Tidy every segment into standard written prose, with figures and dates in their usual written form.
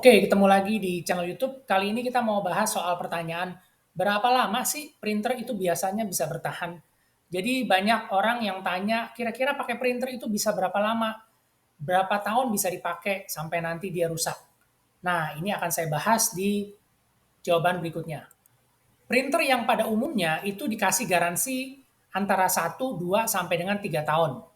Oke, ketemu lagi di channel YouTube. Kali ini kita mau bahas soal pertanyaan, berapa lama sih printer itu biasanya bisa bertahan? Jadi banyak orang yang tanya, kira-kira pakai printer itu bisa berapa lama? Berapa tahun bisa dipakai sampai nanti dia rusak? Nah, ini akan saya bahas di jawaban berikutnya. Printer yang pada umumnya itu dikasih garansi antara 1, 2 sampai dengan 3 tahun.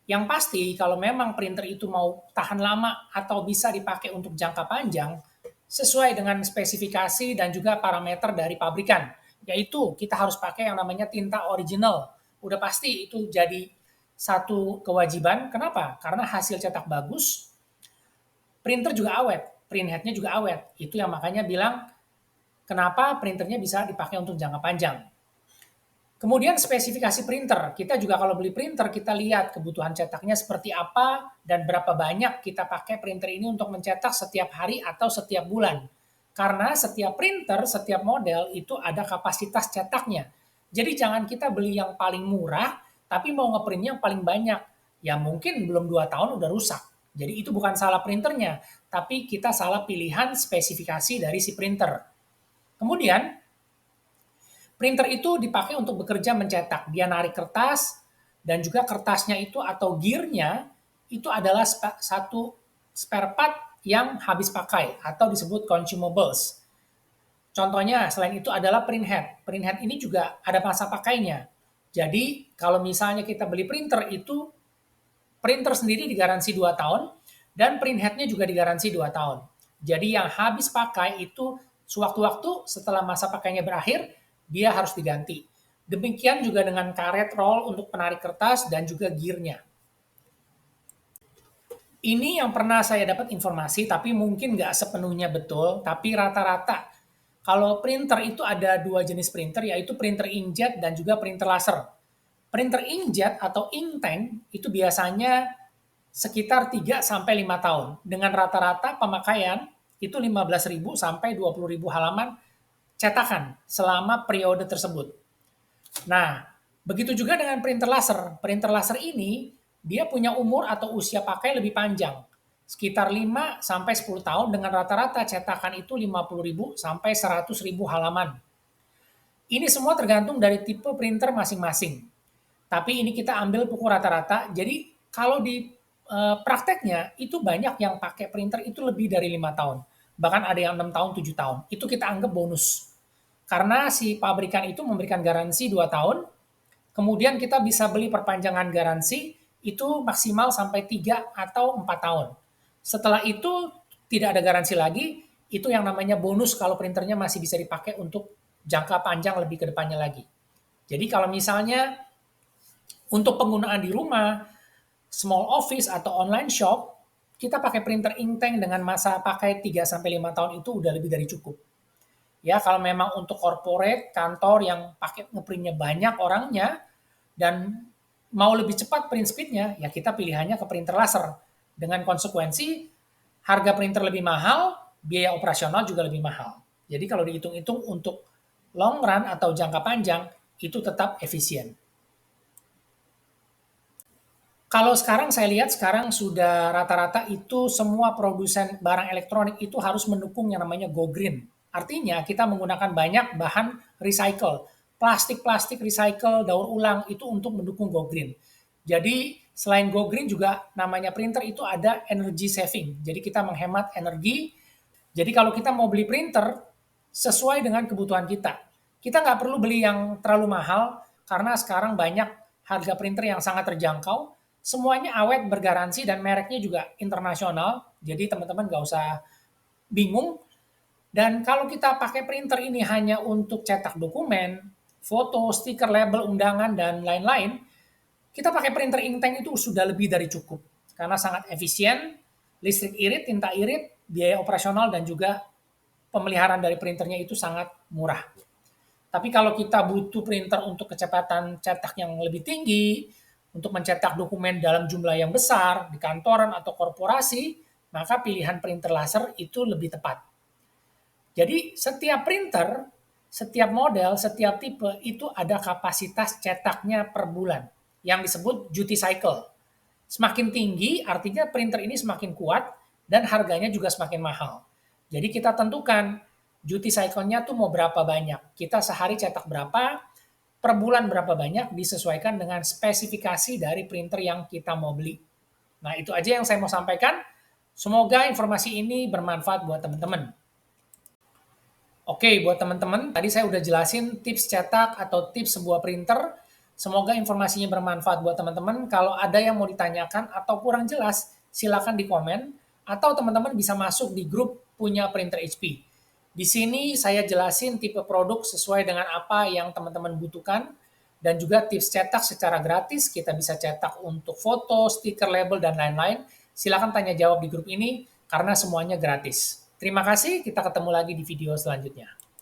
Yang pasti kalau memang printer itu mau tahan lama atau bisa dipakai untuk jangka panjang, sesuai dengan spesifikasi dan juga parameter dari pabrikan, yaitu kita harus pakai yang namanya tinta original. Udah pasti itu jadi satu kewajiban. Kenapa? Karena hasil cetak bagus, printer juga awet, print headnya juga awet. Itu yang makanya bilang kenapa printernya bisa dipakai untuk jangka panjang. Kemudian spesifikasi printer. Kita juga kalau beli printer, kita lihat kebutuhan cetaknya seperti apa dan berapa banyak kita pakai printer ini untuk mencetak setiap hari atau setiap bulan. Karena setiap printer, setiap model itu ada kapasitas cetaknya. Jadi jangan kita beli yang paling murah, tapi mau ngeprintnya yang paling banyak. Ya mungkin belum 2 tahun udah rusak. Jadi itu bukan salah printernya, tapi kita salah pilihan spesifikasi dari si printer. Kemudian printer itu dipakai untuk bekerja mencetak. Dia narik kertas dan juga kertasnya itu atau gearnya itu adalah satu spare part yang habis pakai atau disebut consumables. Contohnya selain itu adalah print head. Print head ini juga ada masa pakainya. Jadi kalau misalnya kita beli printer itu printer sendiri digaransi 2 tahun dan print headnya juga digaransi 2 tahun. Jadi yang habis pakai itu sewaktu-waktu setelah masa pakainya berakhir, dia harus diganti. Demikian juga dengan karet roll untuk penarik kertas dan juga gearnya. Ini yang pernah saya dapat informasi, tapi mungkin nggak sepenuhnya betul, tapi rata-rata kalau printer itu ada dua jenis printer, yaitu printer inkjet dan juga printer laser. Printer inkjet atau ink tank itu biasanya sekitar 3 sampai 5 tahun dengan rata-rata pemakaian itu 15.000 sampai 20.000 halaman cetakan selama periode tersebut. Nah, begitu juga dengan printer laser. Printer laser ini dia punya umur atau usia pakai lebih panjang, sekitar 5 sampai 10 tahun dengan rata-rata cetakan itu 50.000 sampai 100.000 halaman. Ini semua tergantung dari tipe printer masing-masing. Tapi ini kita ambil pukul rata-rata. Jadi kalau di prakteknya itu banyak yang pakai printer itu lebih dari 5 tahun. Bahkan ada yang 6 tahun, 7 tahun. Itu kita anggap bonus. Karena si pabrikan itu memberikan garansi 2 tahun, kemudian kita bisa beli perpanjangan garansi itu maksimal sampai 3 atau 4 tahun. Setelah itu tidak ada garansi lagi, itu yang namanya bonus kalau printernya masih bisa dipakai untuk jangka panjang lebih ke depannya lagi. Jadi kalau misalnya untuk penggunaan di rumah, small office atau online shop, kita pakai printer inktank dengan masa pakai 3 sampai 5 tahun itu udah lebih dari cukup. Ya, kalau memang untuk corporate, kantor yang pakai ngeprintnya banyak orangnya dan mau lebih cepat print speednya, ya kita pilihannya ke printer laser. Dengan konsekuensi harga printer lebih mahal, biaya operasional juga lebih mahal. Jadi kalau dihitung-hitung untuk long run atau jangka panjang, itu tetap efisien. Kalau sekarang saya lihat sekarang sudah rata-rata itu semua produsen barang elektronik itu harus mendukung yang namanya Go Green. Artinya kita menggunakan banyak bahan recycle. Plastik-plastik recycle, daur ulang itu untuk mendukung Go Green. Jadi selain Go Green juga namanya printer itu ada energy saving. Jadi kita menghemat energi. Jadi kalau kita mau beli printer sesuai dengan kebutuhan kita. Kita nggak perlu beli yang terlalu mahal karena sekarang banyak harga printer yang sangat terjangkau. Semuanya awet, bergaransi, dan mereknya juga internasional. Jadi teman-teman nggak usah bingung. Dan kalau kita pakai printer ini hanya untuk cetak dokumen, foto, stiker, label, undangan, dan lain-lain, kita pakai printer inktank itu sudah lebih dari cukup. Karena sangat efisien, listrik irit, tinta irit, biaya operasional, dan juga pemeliharaan dari printernya itu sangat murah. Tapi kalau kita butuh printer untuk kecepatan cetak yang lebih tinggi, untuk mencetak dokumen dalam jumlah yang besar di kantoran atau korporasi, maka pilihan printer laser itu lebih tepat. Jadi setiap printer, setiap model, setiap tipe itu ada kapasitas cetaknya per bulan yang disebut duty cycle. Semakin tinggi artinya printer ini semakin kuat dan harganya juga semakin mahal. Jadi kita tentukan duty cycle-nya tuh mau berapa banyak. Kita sehari cetak berapa, per bulan berapa banyak, disesuaikan dengan spesifikasi dari printer yang kita mau beli. Nah, itu aja yang saya mau sampaikan. Semoga informasi ini bermanfaat buat teman-teman. Oke, buat teman-teman, tadi saya udah jelasin tips cetak atau tips sebuah printer. Semoga informasinya bermanfaat buat teman-teman. Kalau ada yang mau ditanyakan atau kurang jelas, silakan di komen. Atau teman-teman bisa masuk di grup punya printer HP. Di sini saya jelasin tipe produk sesuai dengan apa yang teman-teman butuhkan. Dan juga tips cetak secara gratis, kita bisa cetak untuk foto, stiker, label, dan lain-lain. Silakan tanya jawab di grup ini, karena semuanya gratis. Terima kasih, kita ketemu lagi di video selanjutnya.